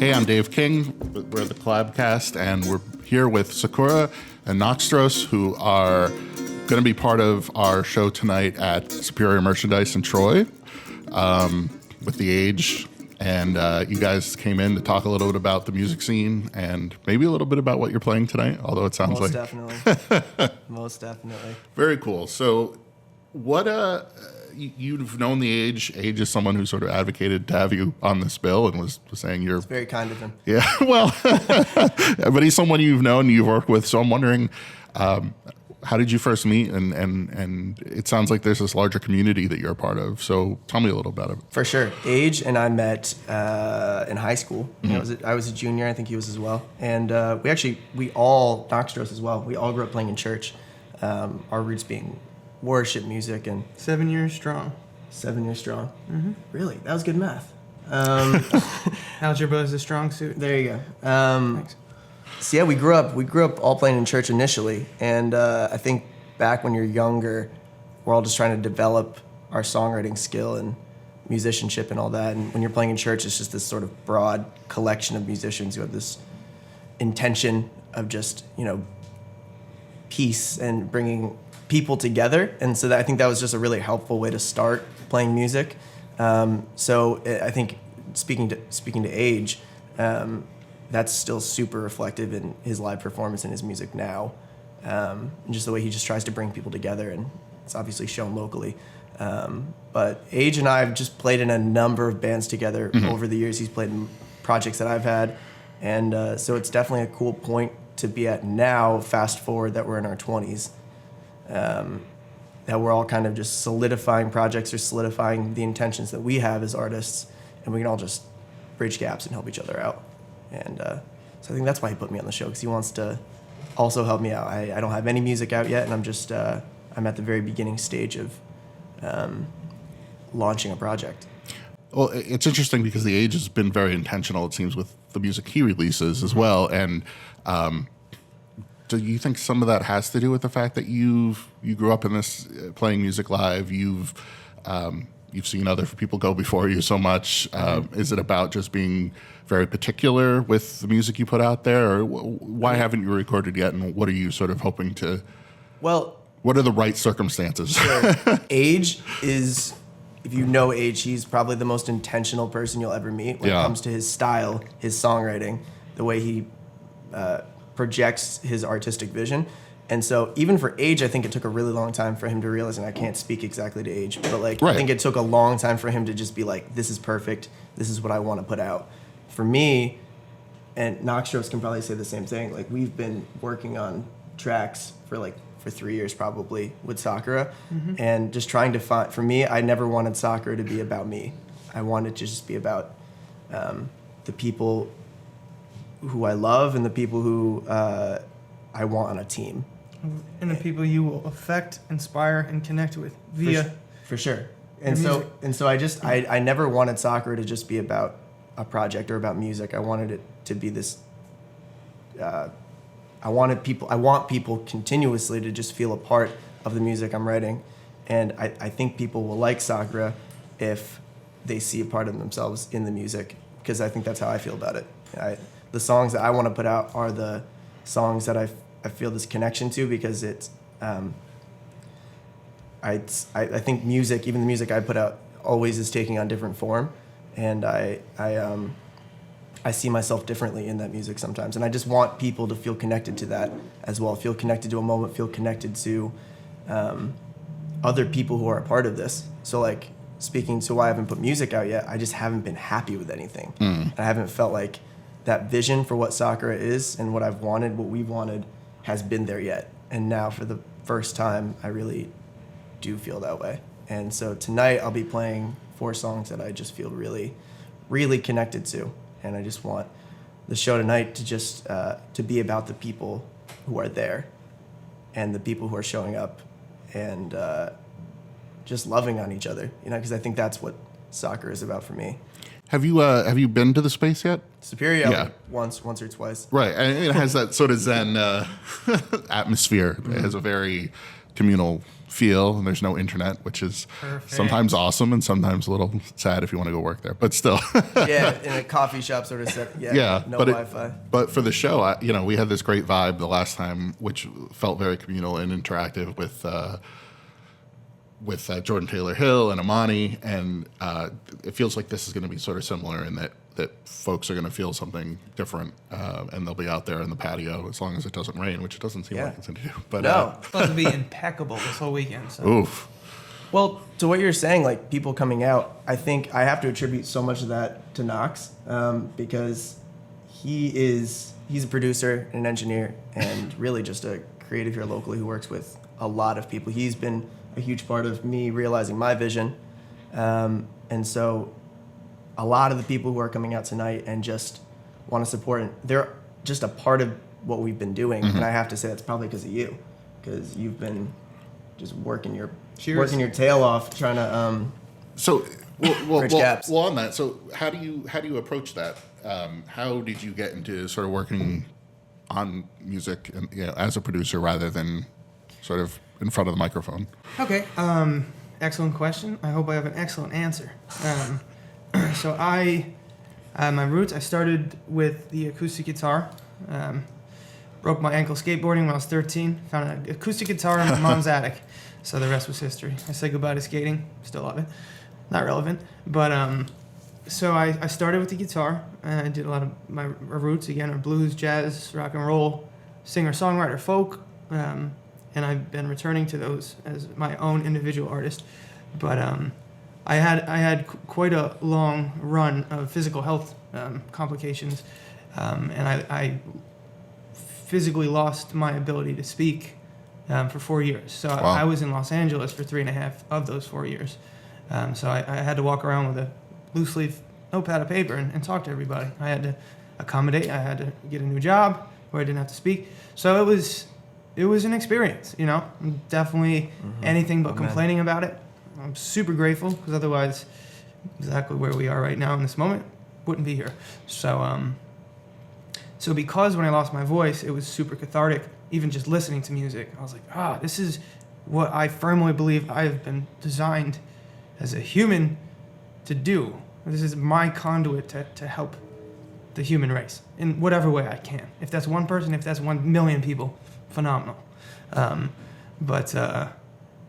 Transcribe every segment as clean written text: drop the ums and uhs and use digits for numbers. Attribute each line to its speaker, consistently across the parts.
Speaker 1: Hey, I'm Dave King. We're the CollabCast, and we're here with Sakura and NoxTros, who are going to be part of our show tonight at Superior Merchandise in Troy with The Age. And you guys came in to talk a little bit about the music scene and maybe a little bit about what you're playing tonight, although it sounds
Speaker 2: Most
Speaker 1: like...
Speaker 2: definitely. Most definitely.
Speaker 1: Very cool. So what... You've known The Age. Age is someone who sort of advocated to have you on this bill and was saying you're...
Speaker 2: It's very kind of him.
Speaker 1: Yeah, well, but he's someone you've known, you've worked with. So I'm wondering, how did you first meet? And it sounds like there's this larger community that you're a part of. So tell me a little about it.
Speaker 2: For sure. Age and I met in high school. Mm-hmm. I was a junior. I think he was as well. And we all, NoxTros as well, we all grew up playing in church. Our roots being worship music and
Speaker 3: 7 years strong.
Speaker 2: 7 years strong.
Speaker 3: Mm-hmm.
Speaker 2: Really? That was good math.
Speaker 3: Algebra is a strong suit.
Speaker 2: There you go. Thanks. So yeah, we grew up all playing in church initially, and I think back when you're younger, we're all just trying to develop our songwriting skill and musicianship and all that. And when you're playing in church, it's just this sort of broad collection of musicians who have this intention of just, peace and bringing people together. And so I think that was just a really helpful way to start playing music. So I think speaking to Age, that's still super reflective in his live performance and his music now. And just the way he just tries to bring people together, and it's obviously shown locally. But Age and I have just played in a number of bands together over the years. He's played in projects that I've had. And so it's definitely a cool point to be at now, fast forward that we're in our 20s. That we're all kind of just solidifying projects or solidifying the intentions that we have as artists, and we can all just bridge gaps and help each other out. And so I think that's why he put me on the show, because he wants to also help me out. I don't have any music out yet, and I'm just I'm at the very beginning stage of launching a project.
Speaker 1: Well, it's interesting because The Age has been very intentional, it seems, with the music he releases as well. And do you think some of that has to do with the fact that you grew up in this playing music live? You've seen other people go before you so much. Is it about just being very particular with the music you put out there, or why haven't you recorded yet? And what are you sort of hoping to?
Speaker 2: Well,
Speaker 1: what are the right circumstances?
Speaker 2: Sure. Age is, if you know Age, he's probably the most intentional person you'll ever meet when it comes to his style, his songwriting, the way he projects his artistic vision. And so even for Age, I think it took a really long time for him to realize, and I can't speak exactly to Age, but right. I think it took a long time for him to just be like, this is perfect, this is what I want to put out. For me, and NoxTros can probably say the same thing, like we've been working on tracks for 3 years probably with Sakura, and just trying to find, for me, I never wanted Sakura to be about me. I wanted to just be about the people who I love and the people who I want on a team.
Speaker 3: And the people you will affect, inspire, and connect with via...
Speaker 2: For sure. And so I never wanted Sakura to just be about a project or about music. I wanted it to be this... I want people continuously to just feel a part of the music I'm writing. And I think people will like Sakura if they see a part of themselves in the music, because I think that's how I feel about it. The songs that I want to put out are the songs that I feel this connection to, because it's I think music, even the music I put out, always is taking on different form, and I see myself differently in that music sometimes, and I just want people to feel connected to that as well, feel connected to a moment, feel connected to other people who are a part of this. So speaking to why I haven't put music out yet, I just haven't been happy with anything. I haven't felt like that vision for what Sakura is and what I've wanted, what we've wanted, has been there yet. And now for the first time, I really do feel that way. And so tonight I'll be playing 4 songs that I just feel really, really connected to. And I just want the show tonight to just to be about the people who are there and the people who are showing up and just loving on each other, because I think that's what soccer is about for me.
Speaker 1: Have you been to the space yet?
Speaker 2: Superior, yeah. Once or twice.
Speaker 1: Right, and it has that sort of Zen atmosphere. It has a very communal feel, and there's no internet, which is
Speaker 3: Perfect.
Speaker 1: sometimes awesome and sometimes a little sad if you want to go work there. But still,
Speaker 2: Yeah, in a coffee shop sort of set. Yeah, no Wi-Fi.
Speaker 1: But for the show, we had this great vibe the last time, which felt very communal and interactive with Jordan Taylor Hill and Amani, and it feels like this is going to be sort of similar in that folks are going to feel something different, and they'll be out there in the patio as long as it doesn't rain, which it doesn't seem like it's going to do. But
Speaker 2: No.
Speaker 3: It's supposed to be impeccable this whole weekend. So.
Speaker 1: oof.
Speaker 2: Well, to what you're saying, like people coming out, I think I have to attribute so much of that to Knox, because he's a producer and an engineer and really just a creative here locally who works with a lot of people. He's been a huge part of me realizing my vision. And so a lot of the people who are coming out tonight and just want to support, and they're just a part of what we've been doing. And I have to say that's probably because of you, because you've been just working your tail off trying to
Speaker 1: So,
Speaker 2: bridge gaps.
Speaker 1: well, on that. So, how do you approach that? How did you get into sort of working on music and as a producer rather than sort of in front of the microphone?
Speaker 3: Okay. Excellent question. I hope I have an excellent answer. So my roots, I started with the acoustic guitar. Broke my ankle skateboarding when I was 13. Found an acoustic guitar in my mom's attic. So the rest was history. I said goodbye to skating. Still love it. Not relevant. But so I started with the guitar. And I did a lot of my roots, again, are blues, jazz, rock and roll, singer, songwriter, folk. And I've been returning to those as my own individual artist. But I had quite a long run of physical health complications, and I physically lost my ability to speak for 4 years. So
Speaker 1: Wow.
Speaker 3: I was in Los Angeles for 3.5 of those 4 years. So I had to walk around with a loose leaf notepad of paper and talk to everybody. I had to accommodate. I had to get a new job where I didn't have to speak. So it was an experience, I'm definitely anything but complaining about it. I'm super grateful, because otherwise, exactly where we are right now in this moment, wouldn't be here. So, so because when I lost my voice, it was super cathartic, even just listening to music. I was like, this is what I firmly believe I've been designed as a human to do. This is my conduit to help the human race in whatever way I can. If that's one person, if that's 1 million people, phenomenal.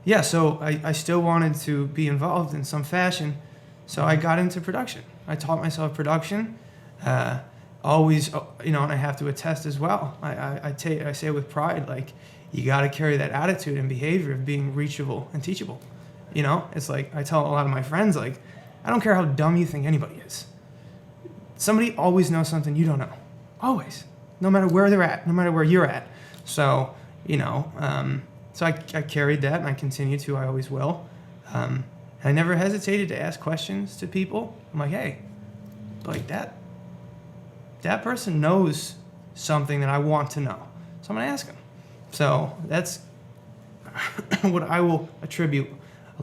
Speaker 3: Yeah, so I still wanted to be involved in some fashion, so I got into production. I taught myself production, always, and I have to attest as well. I say with pride, like, you got to carry that attitude and behavior of being reachable and teachable. It's like I tell a lot of my friends, like, I don't care how dumb you think anybody is. Somebody always knows something you don't know, always, no matter where they're at, no matter where you're at. So, so I carried that, and I continue to. I always will. And I never hesitated to ask questions to people. I'm like, hey, like that person knows something that I want to know, so I'm gonna ask them. So that's what I will attribute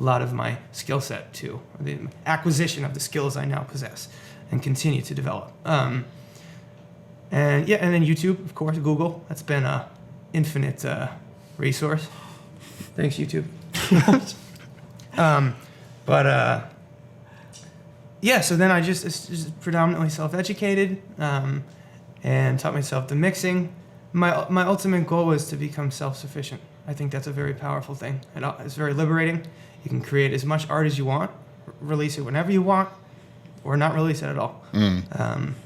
Speaker 3: a lot of my skill set to, the acquisition of the skills I now possess and continue to develop. And then YouTube, of course, Google. That's been a infinite resource. Thanks, YouTube. So then it's just predominantly self-educated, and taught myself the mixing. My ultimate goal is to become self-sufficient. I think that's a very powerful thing. It's very liberating. You can create as much art as you want, release it whenever you want, or not release it at all.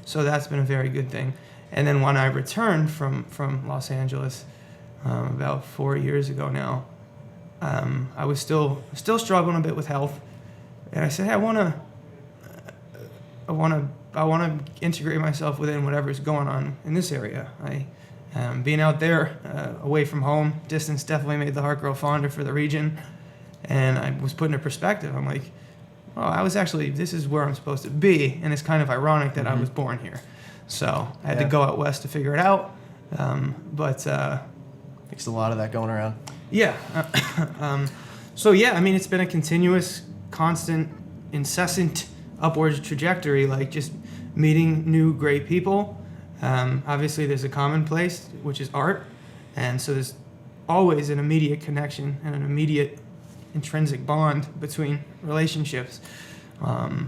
Speaker 3: So that's been a very good thing. And then when I returned from Los Angeles about 4 years ago now, I was still struggling a bit with health, and I said, hey, I want to integrate myself within whatever's going on in this area. Being out there, away from home, distance definitely made the heart grow fonder for the region, and I was put into perspective. I'm like, this is where I'm supposed to be, and it's kind of ironic that I was born here. So I had to go out west to figure it out, but
Speaker 2: There's a lot of that going around.
Speaker 3: yeah. It's been a continuous, constant, incessant upward trajectory, like just meeting new great people. Obviously, there's a common place, which is art, and so there's always an immediate connection and an immediate intrinsic bond between relationships. Yeah,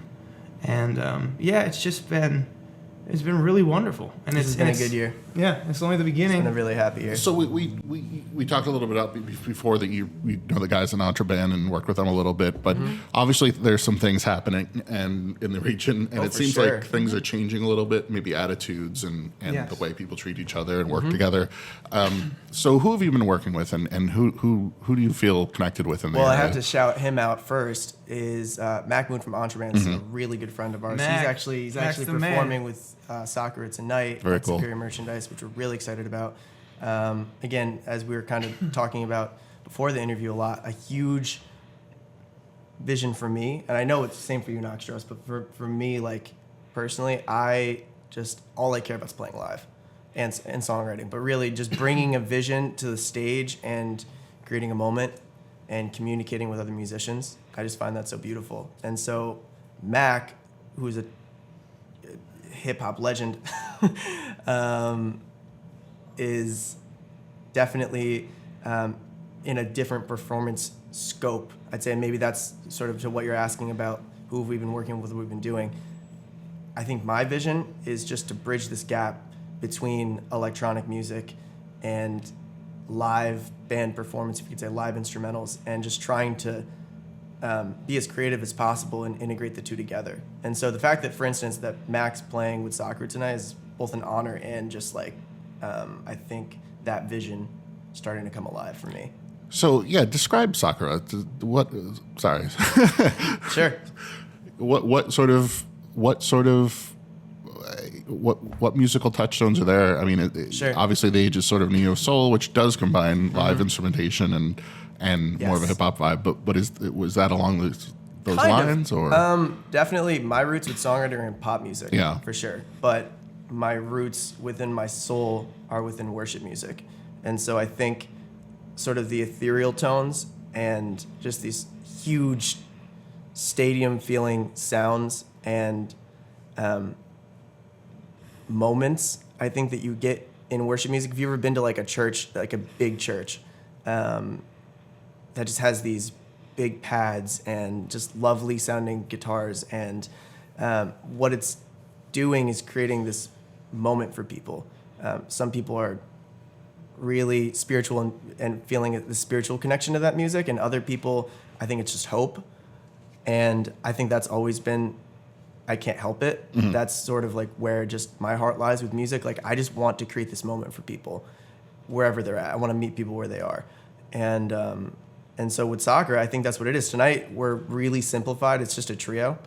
Speaker 3: it's been really wonderful, and
Speaker 2: This has been a good year.
Speaker 3: Yeah, it's only the
Speaker 2: It's
Speaker 3: beginning.
Speaker 2: been a really happy year.
Speaker 1: So we talked a little bit about before that you know the guys in Contraband and work with them a little bit, but obviously there's some things happening and in the region, and it
Speaker 2: for
Speaker 1: seems
Speaker 2: sure.
Speaker 1: like things are changing a little bit, maybe attitudes and
Speaker 3: Yes.
Speaker 1: the way people treat each other and work together. So who have you been working with, and who do you feel connected with in the
Speaker 2: Well, I
Speaker 1: area?
Speaker 2: have to shout him out first. Is Mac Moon from Contraband is a really good friend of ours.
Speaker 3: Mac.
Speaker 2: He's
Speaker 3: Mac's
Speaker 2: actually
Speaker 3: the man.
Speaker 2: performing with Sakura tonight
Speaker 1: Very
Speaker 2: at
Speaker 1: cool.
Speaker 2: Superior Merchandise, which we're really excited about. Again, as we were kind of talking about before the interview a lot, a huge vision for me, and I know it's the same for you, NoxTros, but for me, like personally, all I care about is playing live and songwriting, but really just bringing a vision to the stage and creating a moment and communicating with other musicians. I just find that so beautiful. And so Mac, who's a hip hop legend, is definitely in a different performance scope. I'd say maybe that's sort of to what you're asking about, who have we been working with, what we've been doing. I think my vision is just to bridge this gap between electronic music and live band performance, if you could say live instrumentals, and just trying to be as creative as possible and integrate the two together. And so the fact that, for instance, that Mac's playing with Sakura tonight is both an honor and just like, I think that vision starting to come alive for me.
Speaker 1: So yeah, describe Sakura. What? Sorry.
Speaker 2: Sure.
Speaker 1: What musical touchstones are there? I mean,
Speaker 2: Sure.
Speaker 1: Obviously the age is sort of neo soul, which does combine live instrumentation and more of a
Speaker 2: Yes.
Speaker 1: hip hop vibe. But was that along those
Speaker 2: Kind
Speaker 1: lines
Speaker 2: of.
Speaker 1: or?
Speaker 2: Definitely my roots with songwriting are in pop music,
Speaker 1: Yeah.
Speaker 2: for sure. But my roots within my soul are within worship music. And so I think sort of the ethereal tones and just these huge stadium feeling sounds and moments I think that you get in worship music. Have you ever been to like a church, like a big church, that just has these big pads and just lovely sounding guitars, and what it's doing is creating this moment for people. Some people are really spiritual and feeling the spiritual connection to that music, and other people, I think it's just hope. And I think that's always been, I can't help it. That's sort of like where just my heart lies with music. Like I just want to create this moment for people wherever they're at. I want to meet people where they are. And so with Sakura, I think that's what it is. Tonight, we're really simplified. It's just a trio.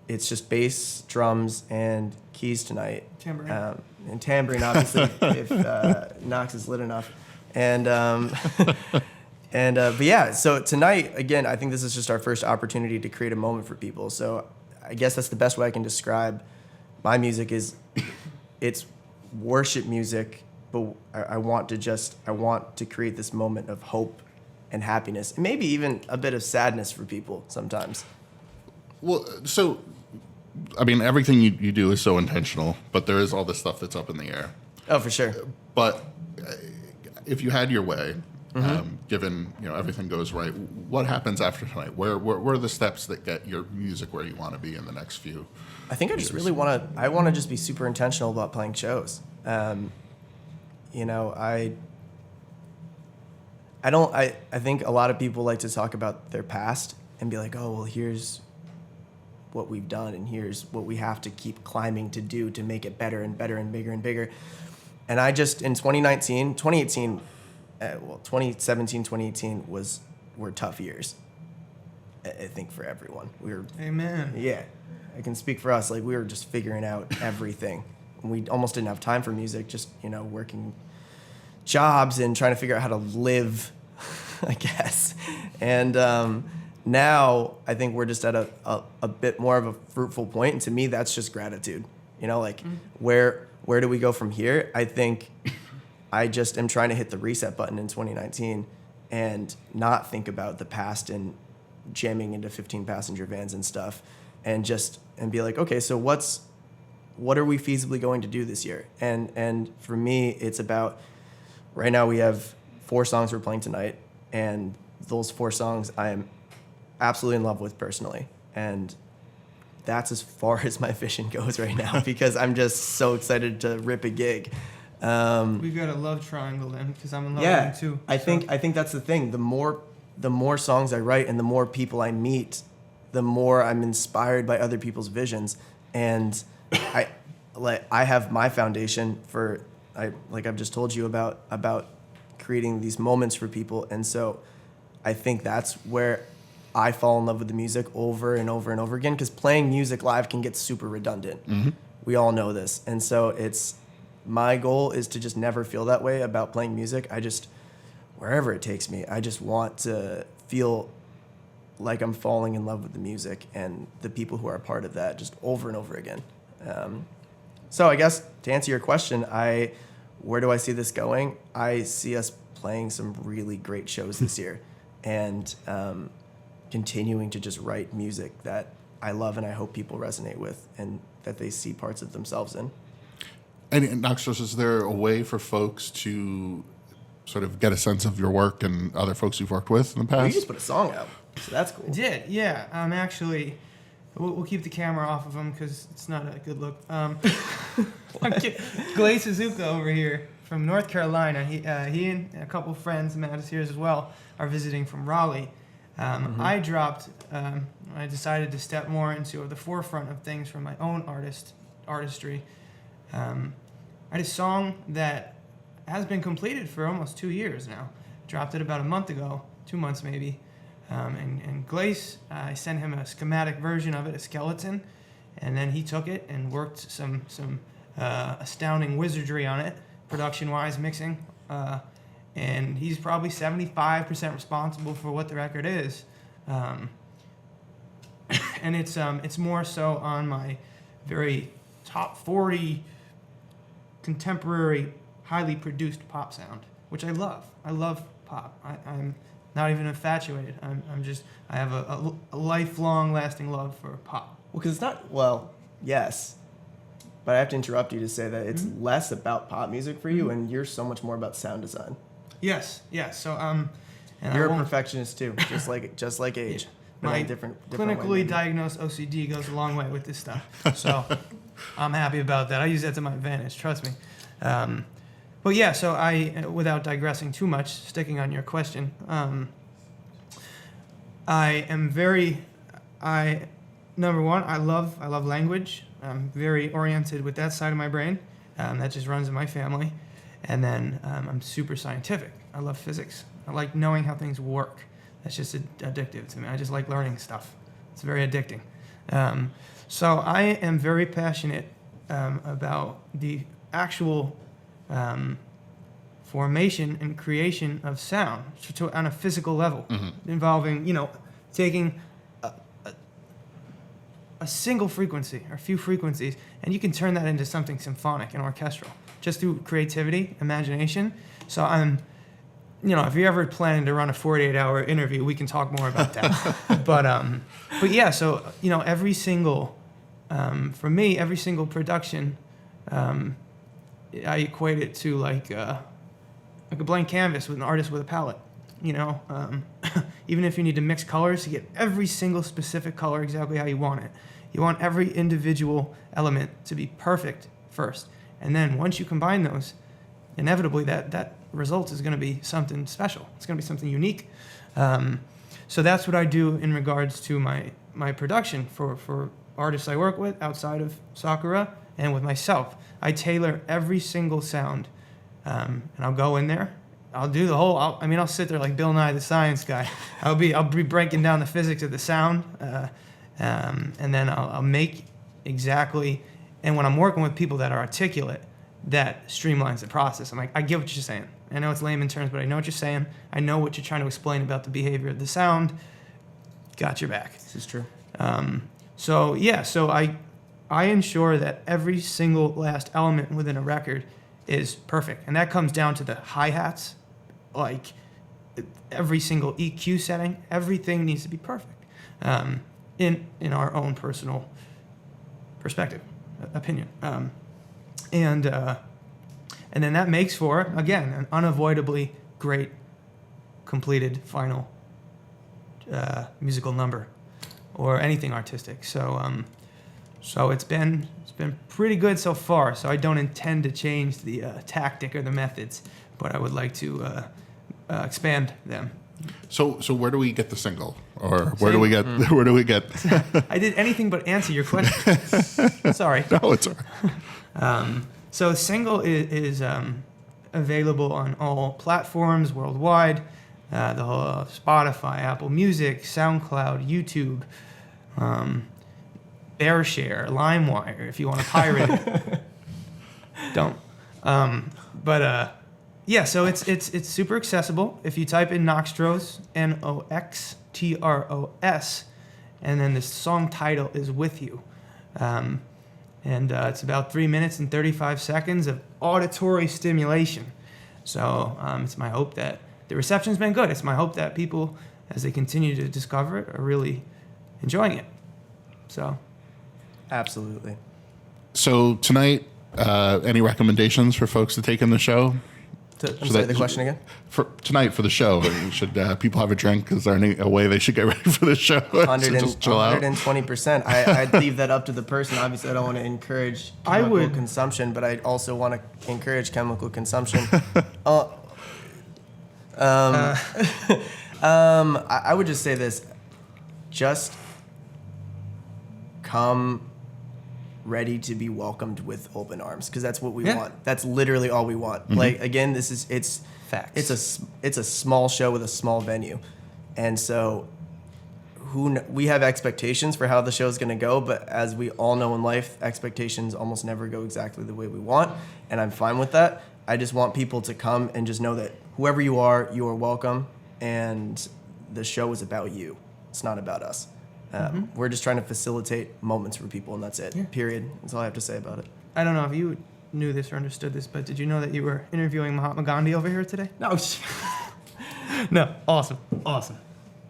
Speaker 2: It's just bass, drums, and keys tonight.
Speaker 3: Tambourine.
Speaker 2: And tambourine, obviously, if Nox is lit enough. But yeah, so tonight, again, I think this is just our first opportunity to create a moment for people. So I guess that's the best way I can describe my music is it's worship music, but I want to create this moment of hope and happiness, and maybe even a bit of sadness for people sometimes.
Speaker 1: Well, so I mean, everything you do is so intentional, but there is all this stuff that's up in the air.
Speaker 2: Oh, for sure.
Speaker 1: But if you had your way, given everything goes right, what happens after tonight? Where are the steps that get your music where you want to be in the next few?
Speaker 2: I think I just really want to just be super intentional about playing shows. I think a lot of people like to talk about their past and be like, oh, well, here's what we've done and here's what we have to keep climbing to do to make it better and better and bigger and bigger. And I just, in 2017, 2018 were tough years, I think, for everyone.
Speaker 3: Amen.
Speaker 2: Yeah, I can speak for us. Like, we were just figuring out everything. We almost didn't have time for music, just, working jobs and trying to figure out how to live, I guess. And now I think we're just at a bit more of a fruitful point. And to me, that's just gratitude. Where do we go from here? I think I just am trying to hit the reset button in 2019 and not think about the past and jamming into 15-passenger vans and stuff, and be like, okay, so what's what are we feasibly going to do this year? And for me, it's about, right now we have 4 songs we're playing tonight, and those 4 songs I am absolutely in love with personally. And that's as far as my vision goes right now because I'm just so excited to rip a gig.
Speaker 3: We got a love triangle then because I'm in love with him too.
Speaker 2: I think that's the thing. The more songs I write and the more people I meet, the more I'm inspired by other people's visions. And I have my foundation for, like I've just told you about creating these moments for people. And so I think that's where I fall in love with the music over and over and over again, because playing music live can get super redundant. Mm-hmm. We all know this. And so my goal is to just never feel that way about playing music. Wherever it takes me, I just want to feel like I'm falling in love with the music and the people who are a part of that just over and over again. So I guess to answer your question, where do I see this going? I see us playing some really great shows this year and continuing to just write music that I love and I hope people resonate with and that they see parts of themselves in.
Speaker 1: And NoxTros, is there a way for folks to sort of get a sense of your work and other folks you've worked with in the past?
Speaker 2: You just put a song out, so that's cool.
Speaker 3: Yeah. Actually, we'll keep the camera off of him because it's not a good look. Glaze Suzuka over here from North Carolina. He and a couple friends, Matt is here as well, are visiting from Raleigh. I decided to step more into the forefront of things from my own artistry. I had a song that has been completed for almost 2 years now. Dropped it about a month ago, 2 months maybe. And Glace, I sent him a schematic version of it, a skeleton, and then he took it and worked some astounding wizardry on it, production-wise, mixing. And he's probably 75% responsible for what the record is. And it's more so on my very top 40 contemporary, highly produced pop sound, which I love. I love pop. I'm not even infatuated. I have a lifelong lasting love for pop.
Speaker 2: Well, because it's not, yes, but I have to interrupt you to say that it's less about pop music for you, and you're so much more about sound design.
Speaker 3: Yes. So and
Speaker 2: you're a perfectionist too, just like age.
Speaker 3: Yeah.
Speaker 2: But
Speaker 3: My
Speaker 2: in different
Speaker 3: clinically
Speaker 2: way,
Speaker 3: diagnosed OCD goes a long way with this stuff, so I'm happy about that. I use that to my advantage, trust me. But yeah, so without digressing too much, sticking on your question, number one, I love language. I'm very oriented with that side of my brain. That just runs in my family. And then I'm super scientific. I love physics. I like knowing how things work. That's just addictive to me. I just like learning stuff. It's very addicting. So I am very passionate about the actual formation and creation of sound on a physical level, involving, taking a single frequency or a few frequencies, and you can turn that into something symphonic and orchestral just through creativity, imagination. So I'm, if you're ever planning to run a 48-hour interview, we can talk more about that. But yeah, so every single, for me, every single production, I equate it to like a blank canvas with an artist with a palette. Even if you need to mix colors to get every single specific color exactly how you want it. You want every individual element to be perfect first. And then once you combine those, inevitably that result is going to be something special. It's going to be something unique. So that's what I do in regards to my production for artists I work with outside of Sakura and with myself. I tailor every single sound, and I'll go in there. I'll do the whole. I'll sit there like Bill Nye the Science Guy. I'll be breaking down the physics of the sound, and then I'll make exactly. And when I'm working with people that are articulate, that streamlines the process. I'm like, I get what you're saying. I know it's layman terms, but I know what you're saying. I know what you're trying to explain about the behavior of the sound. Got your back.
Speaker 2: This is true.
Speaker 3: So I ensure that every single last element within a record is perfect, and that comes down to the hi-hats, like every single EQ setting. Everything needs to be perfect in our own personal perspective. opinion. And then that makes for, again, an unavoidably great completed final musical number or anything artistic. So it's been pretty good so far. So I don't intend to change the tactic or the methods, but I would like to expand them.
Speaker 1: So where do we get the single, or where do we get?
Speaker 3: I did anything but answer your question. Sorry.
Speaker 1: No, it's all right.
Speaker 3: So single is available on all platforms worldwide. The whole Spotify, Apple Music, SoundCloud, YouTube, BearShare, LimeWire, if you want to pirate it. Don't. Yeah, so it's super accessible. If you type in NoxTros, NoxTros, and then the song title is With You. And it's about 3 minutes and 35 seconds of auditory stimulation. So it's my hope that the reception's been good. It's my hope that people, as they continue to discover it, are really enjoying it. So,
Speaker 2: Absolutely.
Speaker 1: So tonight, any recommendations for folks to take in the show?
Speaker 2: I'm sorry, the question again?
Speaker 1: For tonight for the show, should a have a drink? Is there a way they should get ready for the show? Just chill out?
Speaker 2: 120%. I'd leave that up to the person. Obviously, I don't want to encourage chemical consumption, but I also want to encourage chemical consumption. I would just say this. Just come ready to be welcomed with open arms, because that's what we want. That's literally all we want.
Speaker 1: Mm-hmm.
Speaker 2: Like, again, it's
Speaker 3: facts.
Speaker 2: It's a small show with a small venue, and so we have expectations for how the show's going to go, but as we all know in life, expectations almost never go exactly the way we want, and I'm fine with that. I just want people to come and just know that whoever you are welcome, and the show is about you. It's not about us. We're just trying to facilitate moments for people, and that's it. Yeah. Period. That's all I have to say about it.
Speaker 3: I don't know if you knew this or understood this, but did you know that you were interviewing Mahatma Gandhi over here today?
Speaker 2: No.
Speaker 3: No. Awesome.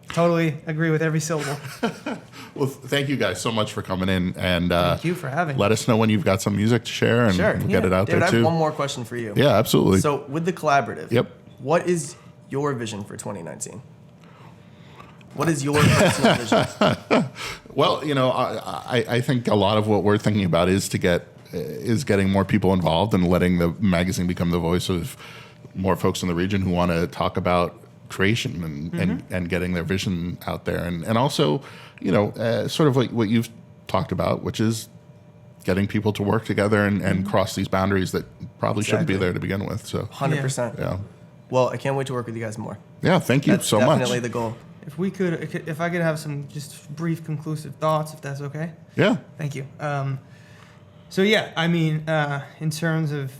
Speaker 3: Totally agree with every syllable.
Speaker 1: Well, thank you guys so much for coming in, and
Speaker 3: thank you for having me.
Speaker 1: Let us know when you've got some music to share, and we'll get it out
Speaker 2: David,
Speaker 1: there too.
Speaker 2: I have one more question for you.
Speaker 1: Yeah, absolutely.
Speaker 2: So with the collaborative,
Speaker 1: Yep.
Speaker 2: What is your vision for 2019? What is your personal vision?
Speaker 1: Well, I think a lot of what we're thinking about is getting more people involved and letting the magazine become the voice of more folks in the region who want to talk about creation and getting their vision out there, and also, sort of like what you've talked about, which is getting people to work together and cross these boundaries that probably shouldn't be there to begin with. So
Speaker 2: 100%.
Speaker 1: Yeah.
Speaker 2: Well, I can't wait to work with you guys more.
Speaker 1: Yeah, thank you so much.
Speaker 2: Definitely the goal.
Speaker 3: If I could have some just brief conclusive thoughts, if that's okay.
Speaker 1: Yeah.
Speaker 3: Thank you. So yeah, I mean, in terms of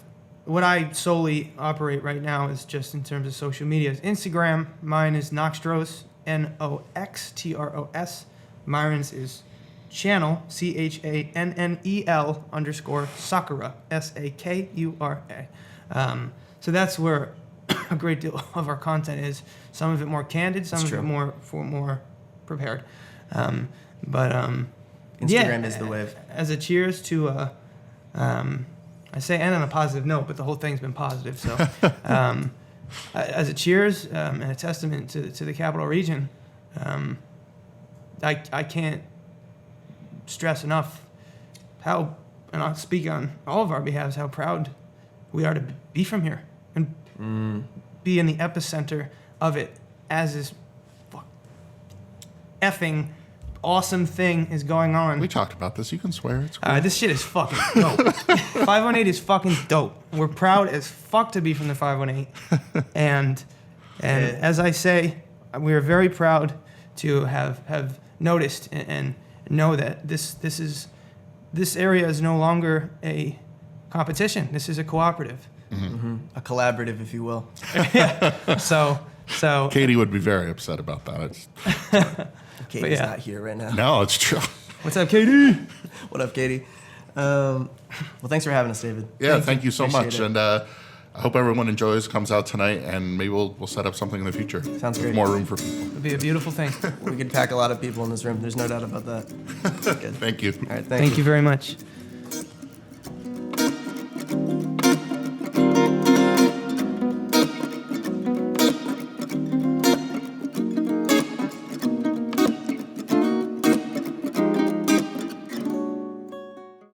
Speaker 3: what I solely operate right now is just in terms of social media. Instagram, mine is NoxTros, NoxTros. Myron's is channel, CHANNEL _Sakura, SAKURA. So that's where a great deal of our content is. Some of it more candid, some of it more prepared. Instagram
Speaker 2: is the wave.
Speaker 3: As a cheers to, I say end on a positive note, but the whole thing's been positive. So, as a cheers and a testament to the Capital Region, I can't stress enough how, and I'll speak on all of our behalves, how proud we are to be from here and be in the epicenter of it as this effing awesome thing is going on.
Speaker 1: We talked about this. You can swear. It's cool.
Speaker 3: This shit is fucking dope. 518 is fucking dope. We're proud as fuck to be from the 518. And as I say, we are very proud to have noticed and know that this area is no longer a competition. This is a cooperative.
Speaker 2: A collaborative, if you will.
Speaker 3: So
Speaker 2: Katie would be very upset about that. Katie's not here right now.
Speaker 1: No, it's true.
Speaker 3: What's up, Katie?
Speaker 2: What up, Katie? Well, thanks for having us, David.
Speaker 1: Yeah, thank you so much. And I hope everyone enjoys, comes out tonight, and maybe we'll set up something in the future.
Speaker 2: Sounds great.
Speaker 1: More room for people.
Speaker 3: It'll be a beautiful thing.
Speaker 2: We could pack a lot of people in this room. There's no doubt about that. Good.
Speaker 1: Thank you.
Speaker 2: All right,
Speaker 3: Thank you very much.